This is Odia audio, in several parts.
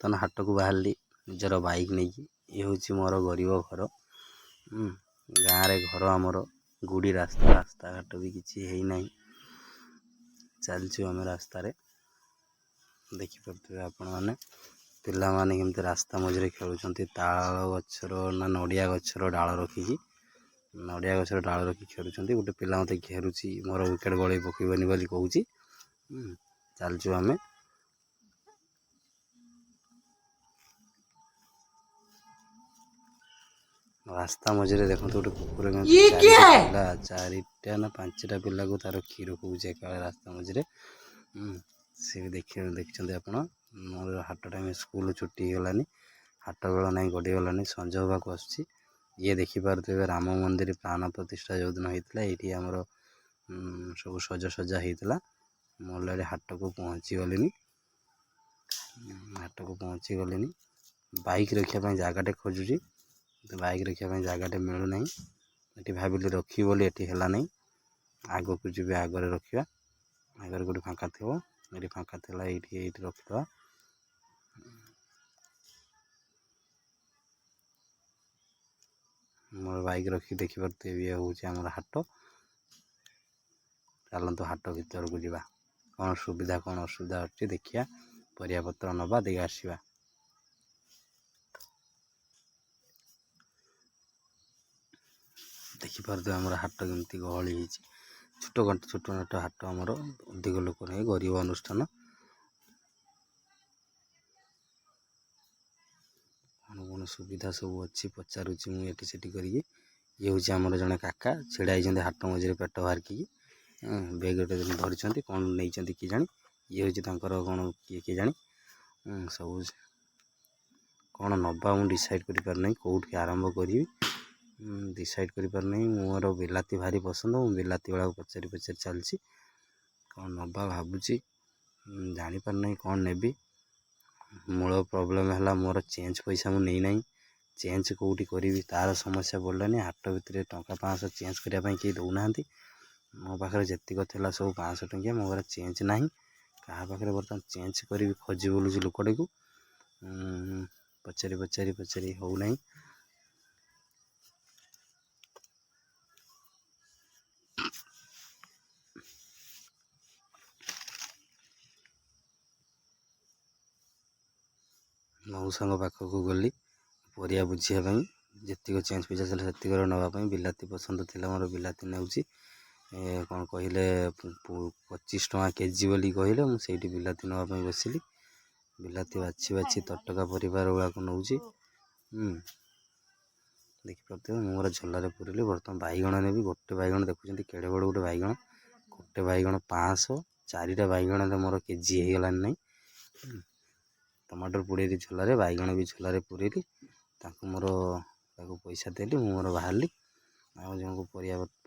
ବର୍ତ୍ତମାନ ହାଟକୁ ବାହାରିଲି ନିଜର ବାଇକ୍ ନେଇକି। ଇଏ ହେଉଛି ମୋର ଗରିବ ଘର। ଗାଁରେ ଘର ଆମର, ଗୁଡ଼ି ରାସ୍ତାଘାଟ ବି କିଛି ହେଇନାହିଁ। ଚାଲିଛୁ ଆମେ ରାସ୍ତାରେ, ଦେଖିପାରୁଥିବେ ଆପଣମାନେ। ପିଲାମାନେ କେମିତି ରାସ୍ତା ମଝିରେ ଖେଳୁଛନ୍ତି, ତାଳ ଗଛର ନା ନଡ଼ିଆ ଗଛର ଡାଳ ରଖିକି ଖେଳୁଛନ୍ତି। ଗୋଟେ ପିଲା ମୋତେ ଘେରୁଛି, ମୋର ୱିକେଟ୍ ଗଳେଇ ପକେଇବନି ବୋଲି କହୁଛି। ଚାଲିଛୁ ଆମେ। ରାସ୍ତା ମଝିରେ ଦେଖନ୍ତୁ ଗୋଟେ କୁକୁର ଚାରିଟା ନା 5ଟା ପିଲାକୁ ତାର କ୍ଷୀର ପିଉଛି ଏକାବେଳେ ରାସ୍ତା ମଝିରେ। ସେ ବି ଦେଖିଛନ୍ତି ଆପଣ। ମୋର ହାଟ ଟାଇମ୍, ସ୍କୁଲ ଛୁଟି ହେଇଗଲାନି, ହାଟ ବେଳ ନାହିଁ, ଗଡ଼ିଗଲାନି, ସଞ୍ଜ ହେବାକୁ ଆସୁଛି। ଇଏ ଦେଖିପାରୁଥିବେ ରାମ ମନ୍ଦିର ପ୍ରାଣ ପ୍ରତିଷ୍ଠା ଯେଉଁଦିନ ହେଇଥିଲା, ଏଇଠି ଆମର ସବୁ ସଜା ହେଇଥିଲା। ମୁଁ ଅଲରେଡ଼ି ହାଟକୁ ପହଞ୍ଚିଗଲିଣି। ବାଇକ୍ ରଖିବା ପାଇଁ ଜାଗାଟେ ଖୋଜୁଛି, ବାଇକ୍ ରଖିବା ପାଇଁ ଜାଗାଟେ ମିଳୁନାହିଁ। ଏଠି ଭାବିଲି ରଖିବି ବୋଲି, ଏଠି ହେଲା ନାହିଁ। ଆଗକୁ ଯିବି, ଆଗରେ ରଖିବା। ଆଗରେ ଗୋଟେ ଫାଙ୍କା ଥିବ, ଏଠି ଫାଙ୍କା ଥିଲା, ଏଇଠି ରଖିଦେବା। ମୋର ବାଇକ୍ ରଖି ଦେଖିପାରୁଥିବେ, ଇଏ ହେଉଛି ଆମର ହାଟ। ଚାଲନ୍ତୁ ହାଟ ଭିତରକୁ ଯିବା, କ'ଣ ସୁବିଧା କ'ଣ ଅସୁବିଧା ଅଛି ଦେଖିବା, ପରିବାପତ୍ର ନେବା, ଦେଇ ଆସିବା। ଦେଖିପାରୁଥିବେ ଆମର ହାଟ କେମିତି ଗହଳି ହେଇଛି। ଛୋଟ ହାଟ ଆମର, ଅଧିକ ଲୋକ ନାହିଁ, ଗରିବ ଅନୁଷ୍ଠାନ। କ'ଣ ସୁବିଧା ସବୁ ଅଛି ପଚାରୁଛି ମୁଁ ଏଠି ସେଠି କରିକି। ଇଏ ହେଉଛି ଆମର ଜଣେ କାକା, ଛିଡ଼ା ହେଇଛନ୍ତି ହାଟ ମଝିରେ ପେଟ ବାହାରିକି। ବେଗ୍ ଗୋଟେ ଧରିଛନ୍ତି, କ'ଣ ନେଇଛନ୍ତି କେଜାଣି। ଇଏ ହେଉଛି ତାଙ୍କର କ'ଣ କିଏ ଜାଣି। ସବୁ କ'ଣ ନେବା ମୁଁ ଡିସାଇଡ଼୍ କରିପାରୁନାହିଁ, କେଉଁଠି ଆରମ୍ଭ କରିବି ଡିସାଇଡ଼୍ କରିପାରୁନାହିଁ। ମୋର ବିଲାତି ଭାରି ପସନ୍ଦ, ମୁଁ ବିଲାତି ଗୁଡ଼ାକୁ ପଚାରି ଚାଲିଛି। କ'ଣ ନେବା ଭାବୁଛି, ଜାଣିପାରୁନାହିଁ କ'ଣ ନେବି। ମୂଳ ପ୍ରୋବ୍ଲେମ୍ ହେଲା ମୋର ଚେଞ୍ଜ ପଇସା ମୁଁ ନେଇନାହିଁ। ଚେଞ୍ଜ କେଉଁଠି କରିବି ତା'ର ସମସ୍ୟା ପଡ଼ିଲାନି। ହାଟ ଭିତରେ ଟଙ୍କା 500 ଚେଞ୍ଜ କରିବା ପାଇଁ କେହି ଦେଉନାହାନ୍ତି। ମୋ ପାଖରେ ଯେତିକ ଥିଲା ସବୁ 500 ଟଙ୍କିଆ, ମୋ ପାଖରେ ଚେଞ୍ଜ ନାହିଁ। କାହା ପାଖରେ ବର୍ତ୍ତମାନ ଚେଞ୍ଜ କରିବି ଖୋଜି ବୁଲୁଛି ଲୋକଟିକୁ, ପଚାରି ହେଉନାହିଁ। ମଉସାଙ୍କ ପାଖକୁ ଗଲି ପରିବା ବୁଝିବା ପାଇଁ, ଯେତିକ ଚେଞ୍ଜ ପଇସା ଥିଲା ସେତିକର ନେବା ପାଇଁ। ବିଲାତି ପସନ୍ଦ ଥିଲା ମୋର, ବିଲାତି ନେଉଛି। କ'ଣ କହିଲେ 25 ଟଙ୍କା କେଜି ବୋଲି କହିଲେ, ମୁଁ ସେଇଠି ବିଲାତି ନେବା ପାଇଁ ବସିଲି। ବିଲାତି ବାଛି ତଟକା ପରିବାର ଗୁଡ଼ାକ ନେଉଛି। ଦେଖିପାରୁଥିବେ ମୁଁ ମୋର ଝୋଲାରେ ପୁରେଇଲି। ବର୍ତ୍ତମାନ ବାଇଗଣ ନେବି। ଗୋଟେ ବାଇଗଣ ଦେଖୁଛନ୍ତି କେଡ଼େ ବଡ଼ ଗୋଟେ ବାଇଗଣ, ଗୋଟେ ବାଇଗଣ 500, 4ଟା ବାଇଗଣରେ ମୋର କେଜି ହେଇଗଲାନି ନାହିଁ। ଟମାଟର ପୁରେଇଲି ଝୋଲାରେ, ବାଇଗଣ ବି ଝୋଲାରେ ପୁରେଇଲି। ତାକୁ ପଇସା ଦେଲି, ମୁଁ ମୋର ବାହାରିଲି। ଆଉ ଜଣକୁ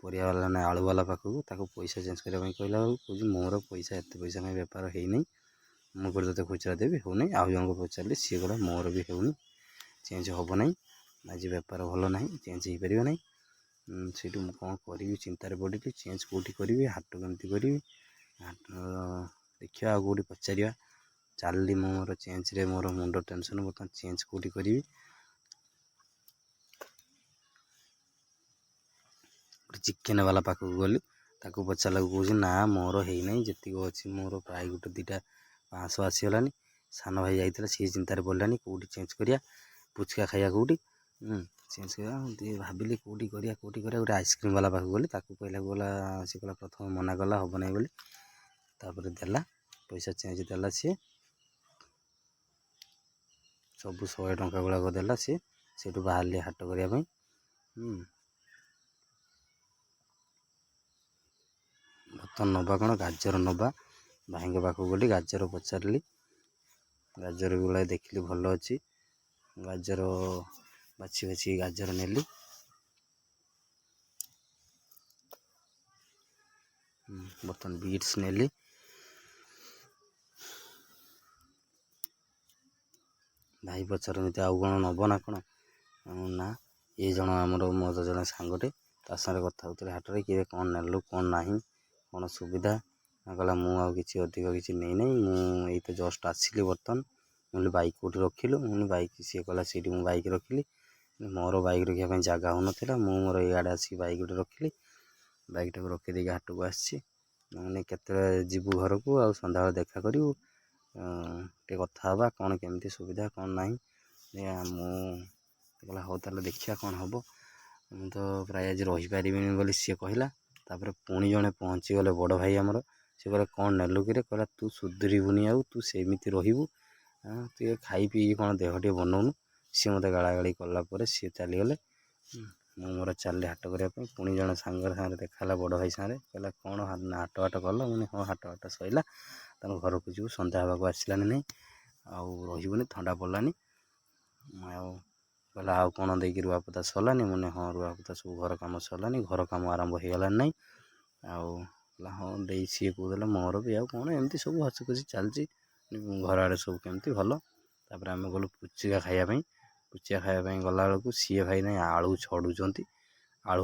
ପରିବାବାଲା ନା ଆଳୁବାଲା ପାଖକୁ, ତାକୁ ପଇସା ଚେଞ୍ଜ କରିବା ପାଇଁ କହିଲା ବେଳକୁ କହୁଛି ମୋର ଏତେ ପଇସା ପାଇଁ ବେପାର ହେଇନାହିଁ, ମୁଁ କରି ତୋତେ ଖୁଚୁରା ଦେବି, ହେଉନାହିଁ। ଆଉ ଜଣଙ୍କୁ ପଚାରିଲି, ସିଏ କହିଲା ମୋର ବି ହେଉନି, ଚେଞ୍ଜ ହେବ ନାହିଁ, ଆଜି ବେପାର ଭଲ ନାହିଁ, ଚେଞ୍ଜ ହେଇପାରିବ ନାହିଁ। ସେଇଠୁ ମୁଁ କ'ଣ କରିବି ଚିନ୍ତାରେ ପଡ଼ିଲି। ଚେଞ୍ଜ କେଉଁଠି କରିବି, ହାଟ କେମିତି କରିବି, ହାଟ ଦେଖିବା ଆଉ କେଉଁଠି ପଚାରିବା। ଚାଲିଲି ମୁଁ ମୋର ଚେଞ୍ଜରେ, ମୋର ମୁଣ୍ଡ ଟେନସନ୍। ବର୍ତ୍ତମାନ ଚେଞ୍ଜ କେଉଁଠି କରିବି। ଗୋଟେ ଚିକେନ୍ ବାଲା ପାଖକୁ ଗଲି, ତାକୁ ପଚାରିଲାକୁ କହୁଛି ନା ମୋର ହେଇନାହିଁ, ଯେତିକି ଅଛି ମୋର ପ୍ରାୟ 1-2ଟା 500 ଆସିଗଲାନି। ସାନ ଭାଇ ଯାଇଥିଲା, ସିଏ ଚିନ୍ତାରେ ପଡ଼ିଲାନି କେଉଁଠି ଚେଞ୍ଜ କରିବା, ପୁଚକା ଖାଇବା କେଉଁଠି ଚେଞ୍ଜ କରିବା। ଭାବିଲି କେଉଁଠି କରିବା। ଗୋଟେ ଆଇସ୍କ୍ରିମ୍ ବାଲା ପାଖକୁ ଗଲି, ତାକୁ ସେ କହିଲା ପ୍ରଥମେ ମନା କଲା ହେବ ନାହିଁ ବୋଲି, ତାପରେ ଦେଲା ପଇସା ଚେଞ୍ଜ ଦେଲା। ସିଏ ସବୁ 100 ଟଙ୍କା ଗୁଡ଼ାକ ଦେଲା ସିଏ। ସେଇଠୁ ବାହାରିଲି ହାଟ କରିବା ପାଇଁ। ବର୍ତ୍ତମାନ ନେବା କ'ଣ, ଗାଜର ନେବା। ଭାଇଙ୍କ ପାଖକୁ ଗଲି, ଗାଜର ପଚାରିଲି, ଗାଜର ଗୁଡ଼ାଏ ଦେଖିଲି ଭଲ ଅଛି। ଗାଜର ବାଛି ଗାଜର ନେଲି। ବର୍ତ୍ତମାନ ବିଟ୍ସ ନେଲି। ଭାଇ ପଚାରନ୍ତି ଆଉ କ'ଣ ନେବ ନା କ'ଣ, ନା ଏ ମୋର ଜଣେ ସାଙ୍ଗଟେ, ତା ସାଙ୍ଗରେ କଥା ହେଉଥିଲେ ହାଟରେ, କିଏ କ'ଣ ନେଲୁ କ'ଣ ନାହିଁ, କ'ଣ ସୁବିଧା। କହିଲା ମୁଁ ଆଉ ଅଧିକ କିଛି ନେଇନାହିଁ, ମୁଁ ଏଇ ତ ଜଷ୍ଟ ଆସିଲି ବର୍ତ୍ତମାନ, କହିଲି ବାଇକ୍ କେଉଁଠି ରଖିଲୁ? ମୁଁ କହିଲି ବାଇକ୍, ସିଏ କହିଲା ସେଇଠି ମୁଁ ବାଇକ୍ ରଖିଲି। ମୋର ବାଇକ୍ ରଖିବା ପାଇଁ ଜାଗା ହେଉନଥିଲା, ମୁଁ ମୋର ଇଆଡ଼େ ଆସିକି ବାଇକ୍ ଗୋଟେ ରଖିଲି। ବାଇକ୍ଟାକୁ ରଖିଦେଇକି ହାଟକୁ ଆସିଛି। ମାନେ କେତେବେଳେ ଯିବୁ ଘରକୁ ଆଉ ସନ୍ଧ୍ୟାବେଳେ ଦେଖା କରିବୁ, ଟିକେ କଥା ହେବା କ'ଣ କେମିତି ସୁବିଧା କ'ଣ ନାହିଁ। ମୁଁ କହିଲା ହଉ ତାହେଲେ ଦେଖିବା କ'ଣ ହେବ। ମୁଁ ତ ପ୍ରାୟ ଆଜି ରହିପାରିବିନି ବୋଲି ସିଏ କହିଲା। ତାପରେ ପୁଣି ଜଣେ ପହଞ୍ଚିଗଲେ ବଡ଼ ଭାଇ ଆମର। ସିଏ କହିଲେ କ'ଣ ନେଲୁ କିରେ? କହିଲା ତୁ ସୁଧୁରିବୁନି, ଆଉ ତୁ ସେମିତି ରହିବୁ, ତୁ ଖାଇ ପିଇକି କ'ଣ ଦେହ ଟିକେ ବନଉନୁ। ସିଏ ମୋତେ ଗାଳାଗାଳି କଲା ପରେ ସିଏ ଚାଲିଗଲେ। ମୁଁ ମୋର ଚାଲିଲି ହାଟ କରିବା ପାଇଁ। ପୁଣି ଜଣେ ସାଙ୍ଗରେ ଦେଖା ହେଲା, ବଡ଼ ଭାଇ ସାଙ୍ଗରେ। କହିଲା କ'ଣ ହାଟ କଲ? ମୁଁ ହଁ ହାଟ ସରିଲା, ତାଙ୍କ ଘରକୁ ଯିବୁ, ସନ୍ଧ୍ୟା ହେବାକୁ ଆସିଲାନି ନାହିଁ, ଆଉ ରହିବୁନି, ଥଣ୍ଡା ପଡ଼ିଲାନି। ଆଉ କହିଲା ଆଉ କ'ଣ ଦେଇକି ରୁଆପୋତା ସରିଲାନି? ମୁଁ ହଁ ରୁଆପୋତା ସବୁ ଘର କାମ ସରିଲାନି, ଘର କାମ ଆରମ୍ଭ ହେଇଗଲାନି ନାହିଁ। ଆଉ କହିଲା ହଁ ଦେଇ ସିଏ କହୁଥିଲା ମୋର ବି, ଆଉ କ'ଣ ଏମିତି ସବୁ ହସି ଖୁସି ଚାଲିଛି। ଘର ଆଡ଼େ ସବୁ କେମିତି ଭଲ। ତାପରେ ଆମେ ଗଲୁ ପୁଚିକା ଖାଇବା ପାଇଁ। ପୁଚିକା ଖାଇବା ପାଇଁ ଗଲାବେଳକୁ ସିଏ ଭାଇ ନାହିଁ ଆଳୁ ଛଡ଼ୁଛନ୍ତି। ଆଳୁ